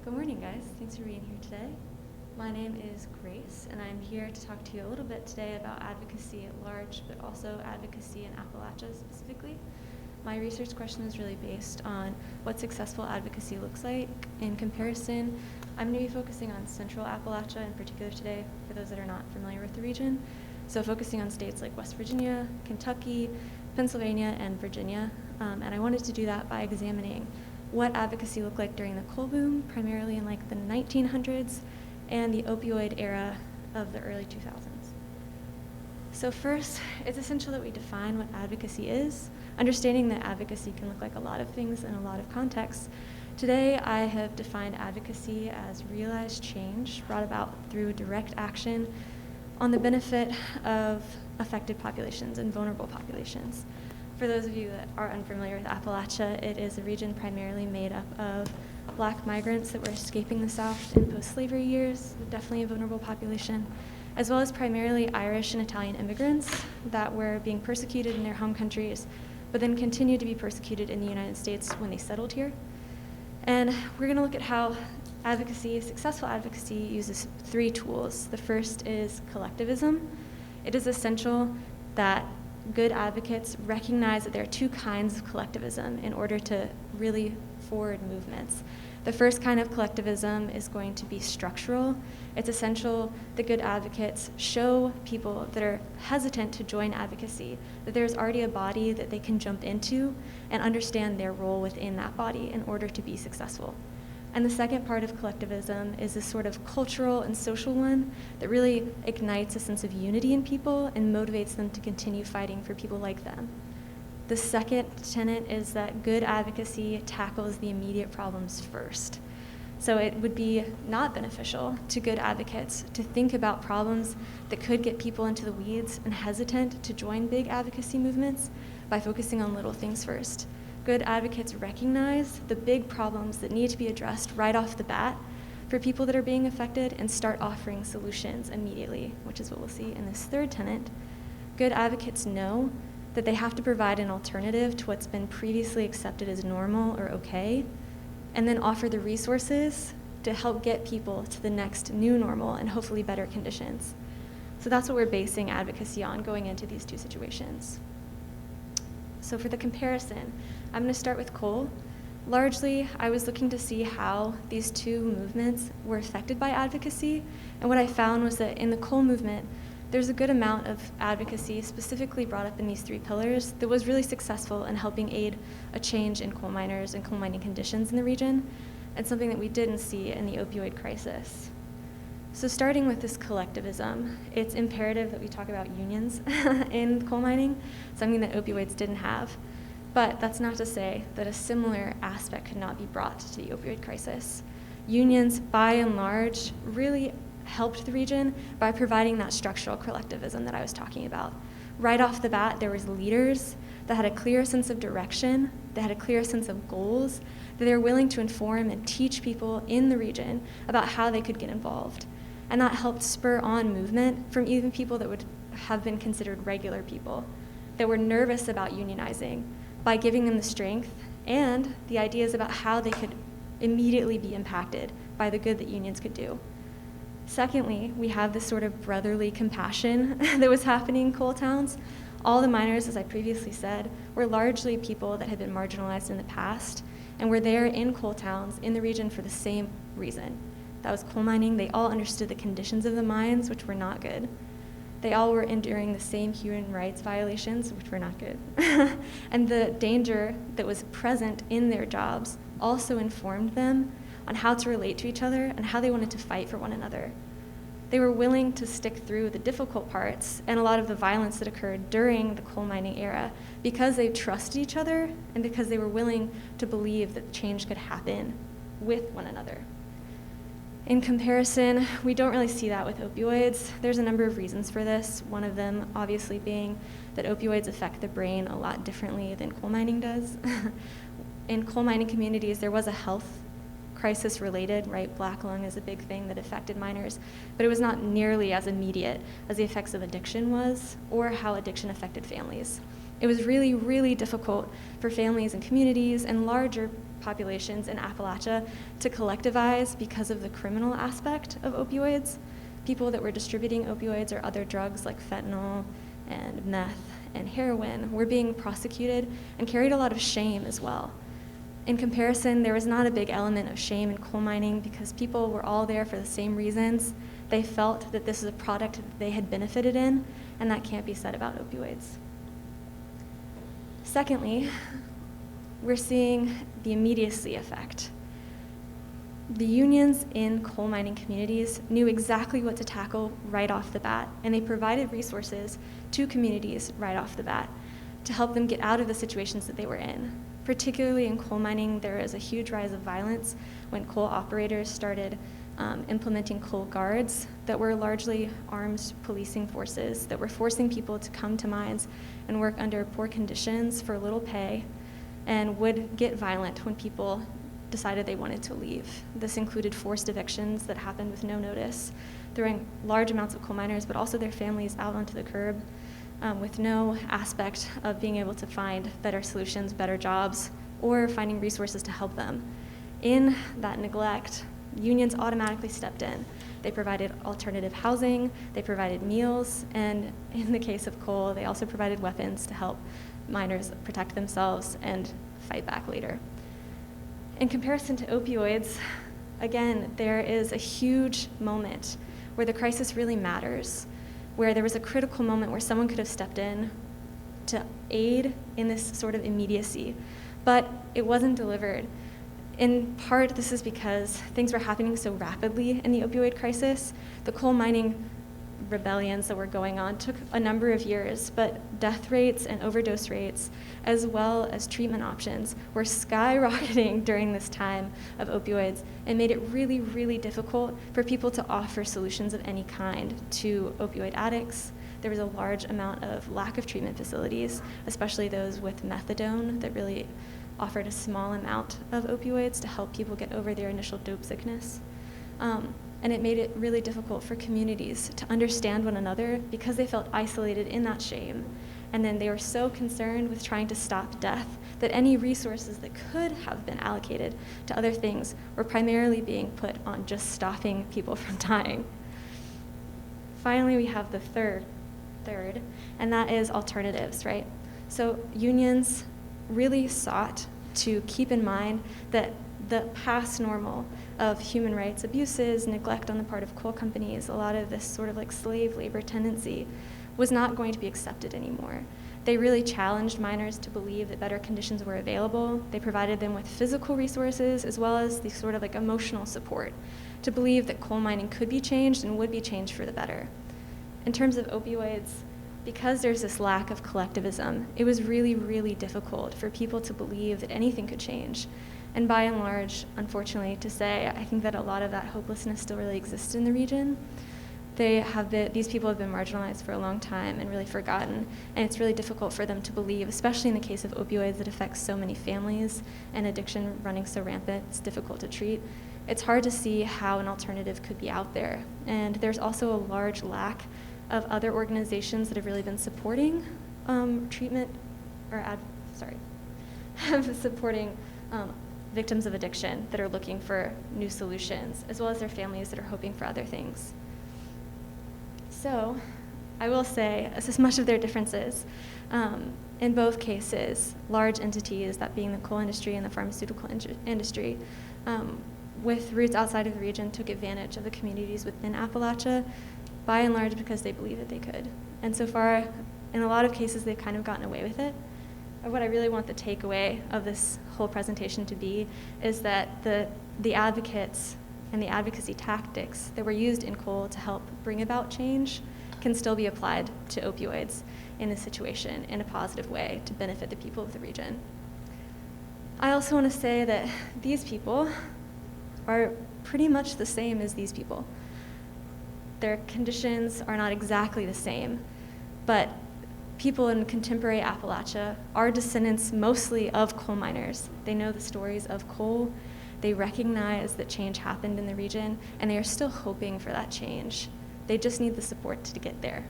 Good morning, guys. Thanks for being here today. My name is Grace, and I'm here to talk to you a little bit today about advocacy at large, but also advocacy in Appalachia specifically. My research question is really based on what successful advocacy looks like. In comparison, I'm going to be focusing on central Appalachia in particular today, for those that are not familiar with the region. So focusing on states like West Virginia, Kentucky, Pennsylvania, and Virginia. And I wanted to do that by examining what advocacy looked like during the coal boom, primarily in like the 1900s, and the opioid era of the early 2000s. So first, it's essential that we define what advocacy is, understanding that advocacy can look like a lot of things in a lot of contexts. Today, I have defined advocacy as realized change brought about through direct action on the benefit of affected populations and vulnerable populations. For those of you that are unfamiliar with Appalachia, it is a region primarily made up of Black migrants that were escaping the South in post-slavery years, definitely a vulnerable population, as well as primarily Irish and Italian immigrants that were being persecuted in their home countries, but then continued to be persecuted in the United States when they settled here. And we're going to look at how advocacy, successful advocacy, uses three tools. The first is collectivism. It is essential that good advocates recognize that there are two kinds of collectivism in order to really forward movements. The first kind of collectivism is going to be structural. It's essential that good advocates show people that are hesitant to join advocacy that there's already a body that they can jump into and understand their role within that body in order to be successful. And the second part of collectivism is a sort of cultural and social one that really ignites a sense of unity in people and motivates them to continue fighting for people like them. The second tenet is that good advocacy tackles the immediate problems first. So it would be not beneficial to good advocates to think about problems that could get people into the weeds and hesitant to join big advocacy movements by focusing on little things first. Good advocates recognize the big problems that need to be addressed right off the bat for people that are being affected and start offering solutions immediately, which is what we'll see in this third tenet. Good advocates know that they have to provide an alternative to what's been previously accepted as normal or okay, and then offer the resources to help get people to the next new normal and hopefully better conditions. So that's what we're basing advocacy on going into these two situations. So for the comparison, I'm going to start with coal. Largely, I was looking to see how these two movements were affected by advocacy, and what I found was that in the coal movement, there's a good amount of advocacy specifically brought up in these three pillars that was really successful in helping aid a change in coal miners and coal mining conditions in the region, and something that we didn't see in the opioid crisis. So starting with this collectivism, it's imperative that we talk about unions in coal mining, something that opioids didn't have. But that's not to say that a similar aspect could not be brought to the opioid crisis. Unions, by and large, really helped the region by providing that structural collectivism that I was talking about. Right off the bat, there was leaders that had a clear sense of direction, that had a clear sense of goals, that they were willing to inform and teach people in the region about how they could get involved. And that helped spur on movement from even people that would have been considered regular people, that were nervous about unionizing, by giving them the strength and the ideas about how they could immediately be impacted by the good that unions could do. Secondly, we have this sort of brotherly compassion that was happening in coal towns. All the miners, as I previously said, were largely people that had been marginalized in the past and were there in coal towns in the region for the same reason. That was coal mining. They all understood the conditions of the mines, which were not good. They all were enduring the same human rights violations, which were not good. And the danger that was present in their jobs also informed them on how to relate to each other and how they wanted to fight for one another. They were willing to stick through the difficult parts and a lot of the violence that occurred during the coal mining era because they trusted each other and because they were willing to believe that change could happen with one another. In comparison, we don't really see that with opioids. There's a number of reasons for this, one of them obviously being that opioids affect the brain a lot differently than coal mining does. In coal mining communities, there was a health crisis related, right? Black lung is a big thing that affected miners, but it was not nearly as immediate as the effects of addiction was or how addiction affected families. It was really, really difficult for families and communities and larger populations in Appalachia to collectivize because of the criminal aspect of opioids. People that were distributing opioids or other drugs like fentanyl and meth and heroin were being prosecuted and carried a lot of shame as well. In comparison, there was not a big element of shame in coal mining because people were all there for the same reasons. They felt that this is a product that they had benefited in, and that can't be said about opioids. Secondly, we're seeing the immediacy effect. The unions in coal mining communities knew exactly what to tackle right off the bat, and they provided resources to communities right off the bat to help them get out of the situations that they were in. Particularly in coal mining, there is a huge rise of violence when coal operators started implementing coal guards that were largely armed policing forces that were forcing people to come to mines and work under poor conditions for little pay, and would get violent when people decided they wanted to leave. This included forced evictions that happened with no notice, throwing large amounts of coal miners, but also their families out onto the curb with no aspect of being able to find better solutions, better jobs, or finding resources to help them. In that neglect, unions automatically stepped in. They provided alternative housing, they provided meals, and in the case of coal, they also provided weapons to help miners protect themselves and fight back later. In comparison to opioids, again, there is a huge moment where the crisis really matters, where there was a critical moment where someone could have stepped in to aid in this sort of immediacy, but it wasn't delivered. In part, this is because things were happening so rapidly in the opioid crisis. The coal mining rebellions that were going on took a number of years, but death rates and overdose rates, as well as treatment options, were skyrocketing during this time of opioids and made it really, really difficult for people to offer solutions of any kind to opioid addicts. There was a large amount of lack of treatment facilities, especially those with methadone that really offered a small amount of opioids to help people get over their initial dope sickness. And it made it really difficult for communities to understand one another because they felt isolated in that shame. And then they were so concerned with trying to stop death that any resources that could have been allocated to other things were primarily being put on just stopping people from dying. Finally, we have the third, and that is alternatives, right? So unions really sought to keep in mind that the past normal of human rights abuses, neglect on the part of coal companies, a lot of this sort of like slave labor tendency was not going to be accepted anymore. They really challenged miners to believe that better conditions were available. They provided them with physical resources as well as the sort of like emotional support to believe that coal mining could be changed and would be changed for the better. In terms of opioids, because there's this lack of collectivism, it was really, really difficult for people to believe that anything could change. And by and large, unfortunately to say, I think that a lot of that hopelessness still really exists in the region. These people have been marginalized for a long time and really forgotten, and it's really difficult for them to believe, especially in the case of opioids that affects so many families and addiction running so rampant, it's difficult to treat. It's hard to see how an alternative could be out there. And there's also a large lack of other organizations that have really been supporting treatment, or supporting victims of addiction that are looking for new solutions, as well as their families that are hoping for other things. So I will say, as much of their differences, in both cases, large entities, that being the coal industry and the pharmaceutical industry, with roots outside of the region, took advantage of the communities within Appalachia, by and large because they believed that they could. And so far, in a lot of cases, they've kind of gotten away with it. But what I really want the takeaway of this whole presentation to be is that the advocates and the advocacy tactics that were used in coal to help bring about change can still be applied to opioids in this situation in a positive way to benefit the people of the region. I also want to say that these people are pretty much the same as these people. Their conditions are not exactly the same, but people in contemporary Appalachia are descendants mostly of coal miners. They know the stories of coal, they recognize that change happened in the region, and they are still hoping for that change. They just need the support to get there.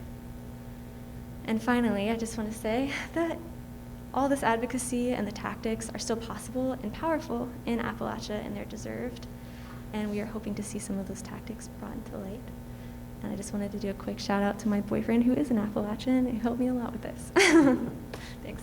And finally, I just want to say that all this advocacy and the tactics are still possible and powerful in Appalachia, and they're deserved. And we are hoping to see some of those tactics brought into light. And I just wanted to do a quick shout out to my boyfriend who is an Appalachian and who helped me a lot with this. Thanks.